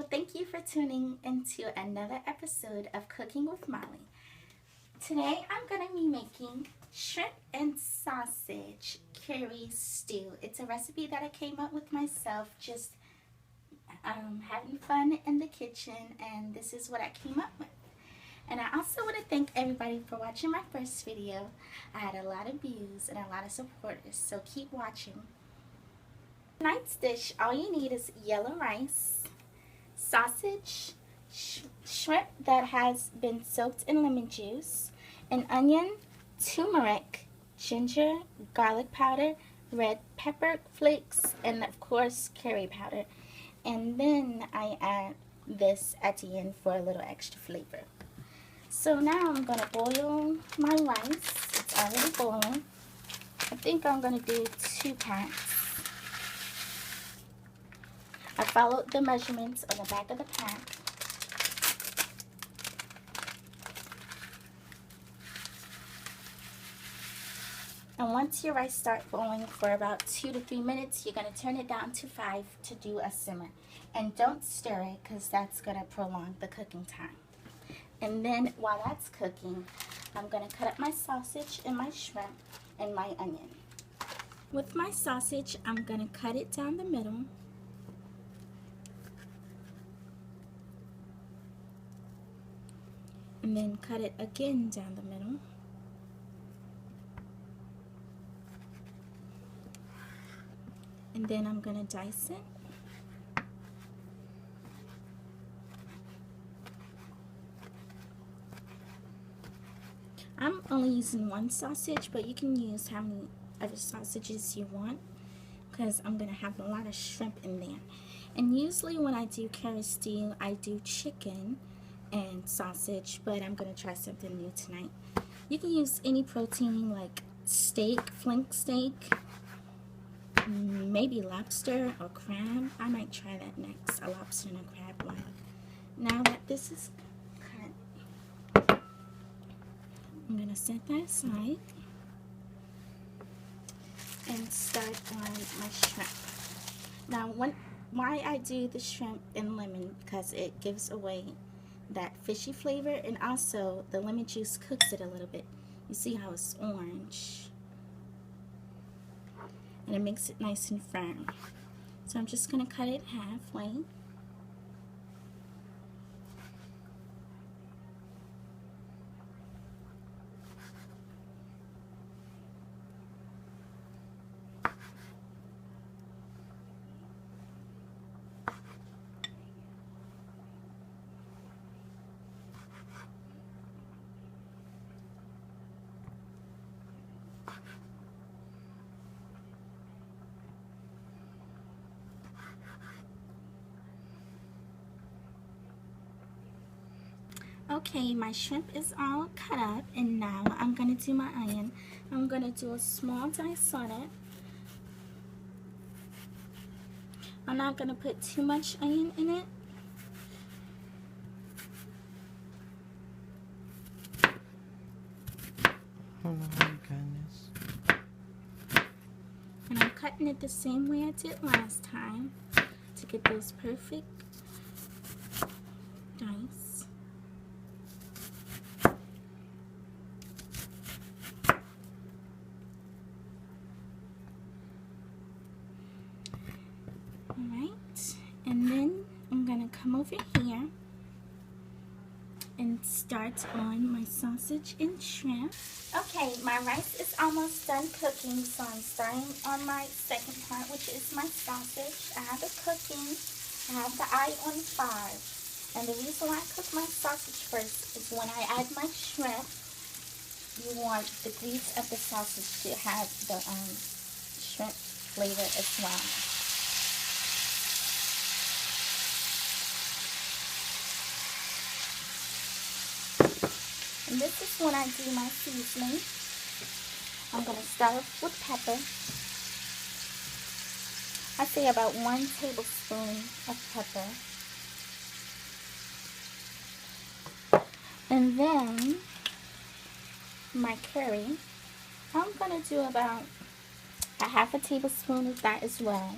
Hello, thank you for tuning into another episode of Cooking with Molly. Today I'm going to be making shrimp and sausage curry stew. It's a recipe that I came up with myself, just having fun in the kitchen, and this is what I came up with. And I also want to thank everybody for watching my first video. I had a lot of views and a lot of supporters, so keep watching. Tonight's dish, all you need is yellow rice, sausage, shrimp that has been soaked in lemon juice, an onion, turmeric, ginger, garlic powder, red pepper flakes, and of course curry powder. And then I add this at the end for a little extra flavor. So now I'm going to boil my rice. It's already boiling. I think I'm going to do 2 packs. I followed the measurements on the back of the pack. And once your rice starts boiling for about 2 to 3 minutes, you're going to turn it down to 5 to do a simmer. And don't stir it because that's going to prolong the cooking time. And then while that's cooking, I'm going to cut up my sausage and my shrimp and my onion. With my sausage, I'm going to cut it down the middle. And then cut it again down the middle. And then I'm going to dice it. I'm only using 1 sausage, but you can use how many other sausages you want, because I'm going to have a lot of shrimp in there. And usually when I do curry stew, I do chicken and sausage, but I'm going to try something new tonight. You can use any protein like steak, flank steak, maybe lobster or crab. I might try that next, a lobster and a crab one. Now that this is cut, I'm going to set that aside and start on my shrimp. Now why I do the shrimp and lemon, because it gives away that fishy flavor, and also the lemon juice cooks it a little bit. You see how it's orange, and it makes it nice and firm. So I'm just going to cut it halfway. Okay, my shrimp is all cut up, and now I'm going to do my onion. I'm going to do a small dice on it. I'm not going to put too much onion in it. Oh my goodness. And I'm cutting it the same way I did last time to get those perfect dice. Alright, and then I'm going to come over here and start on my sausage and shrimp. Okay, my rice is almost done cooking, so I'm starting on my second part, which is my sausage. I have it cooking. I have the eye on 5. And the reason why I cook my sausage first is when I add my shrimp, you want the grease of the sausage to have the shrimp flavor as well. And this is when I do my seasoning. I'm going to start off with pepper. I say about 1 tablespoon of pepper. And then my curry, I'm going to do about a half a tablespoon of that as well.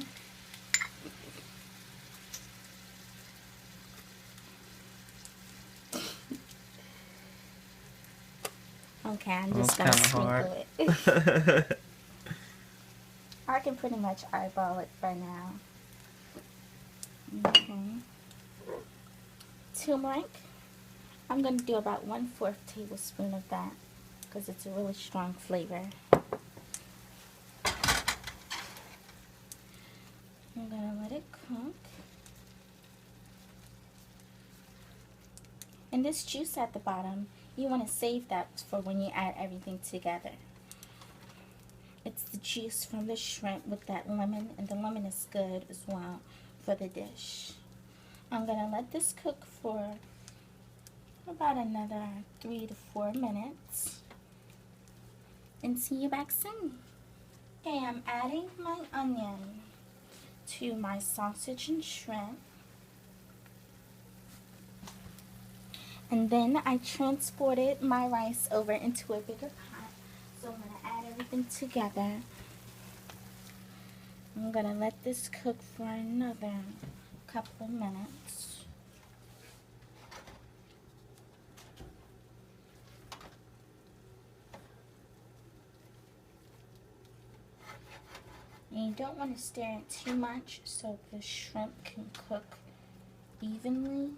Okay, I'm Well, just it's gonna kinda sprinkle it. hard. I can pretty much eyeball it for now. Okay. Turmeric. I'm gonna do about 1/4 tablespoon of that because it's a really strong flavor. I'm gonna let it cook. And this juice at the bottom, you want to save that for when you add everything together. It's the juice from the shrimp with that lemon, and the lemon is good as well for the dish. I'm going to let this cook for about another 3 to 4 minutes and see you back soon. Okay, I'm adding my onion to my sausage and shrimp. And then I transported my rice over into a bigger pot. So I'm going to add everything together. I'm going to let this cook for another couple of minutes. And you don't want to stir it too much so the shrimp can cook evenly.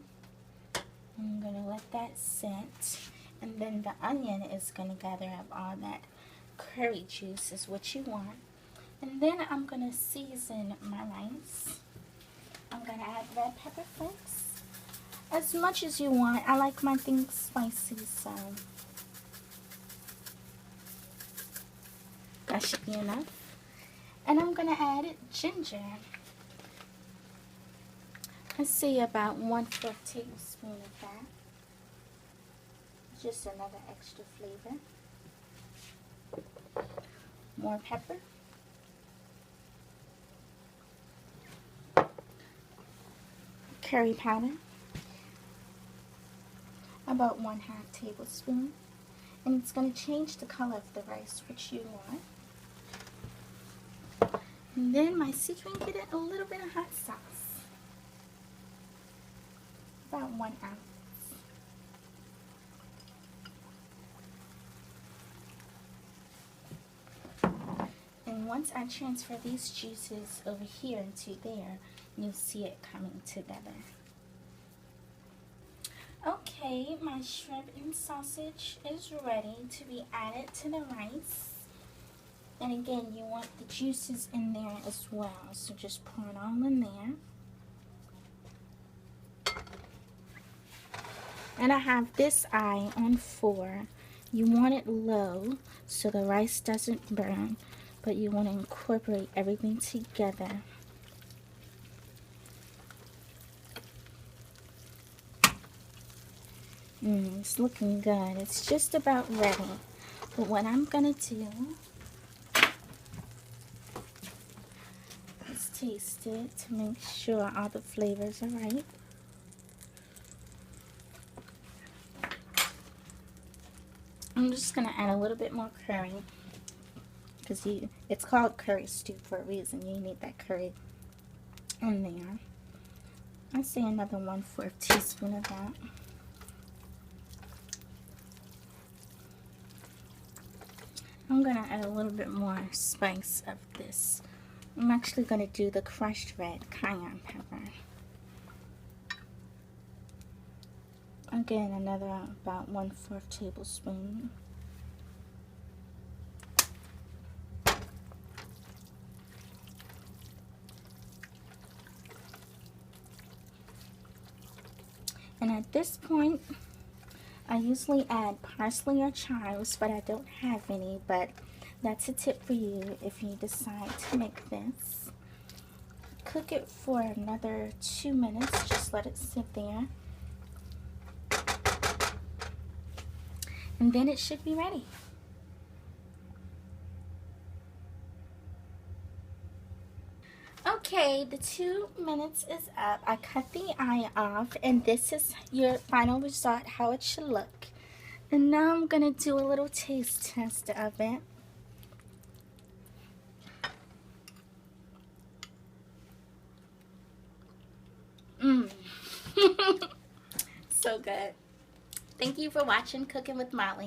I'm going to let that sit. And then the onion is going to gather up all that curry juice is what you want. And then I'm going to season my rice. I'm going to add red pepper flakes. As much as you want. I like my things spicy, so that should be enough. And I'm going to add ginger. Let's see, about 1/4 tablespoon of that. Just another extra flavor. More pepper. Curry powder. About 1/2 tablespoon. And it's going to change the color of the rice, which you want. And then my secret ingredient, a little bit of hot sauce. About 1 ounce. And once I transfer these juices over here into there, you'll see it coming together. Okay, my shrimp and sausage is ready to be added to the rice. And again, you want the juices in there as well, so just pour it all in there. And I have this eye on 4. You want it low so the rice doesn't burn, but you want to incorporate everything together. It's looking good. It's just about ready. But what I'm going to do is taste it to make sure all the flavors are right. I'm just going to add a little bit more curry because it's called curry stew for a reason. You need that curry in there. I say another 1/4 teaspoon of that. I'm going to add a little bit more spice of this. I'm actually going to do the crushed red cayenne pepper. Again, another about 1/4 tablespoon. And at this point, I usually add parsley or chives, but I don't have any. But that's a tip for you if you decide to make this. Cook it for another 2 minutes. Just let it sit there. And then it should be ready. Okay, the 2 minutes is up. I cut the eye off, and this is your final result, how it should look. And now I'm gonna do a little taste test of it. So good. Thank you for watching Cooking with Molly.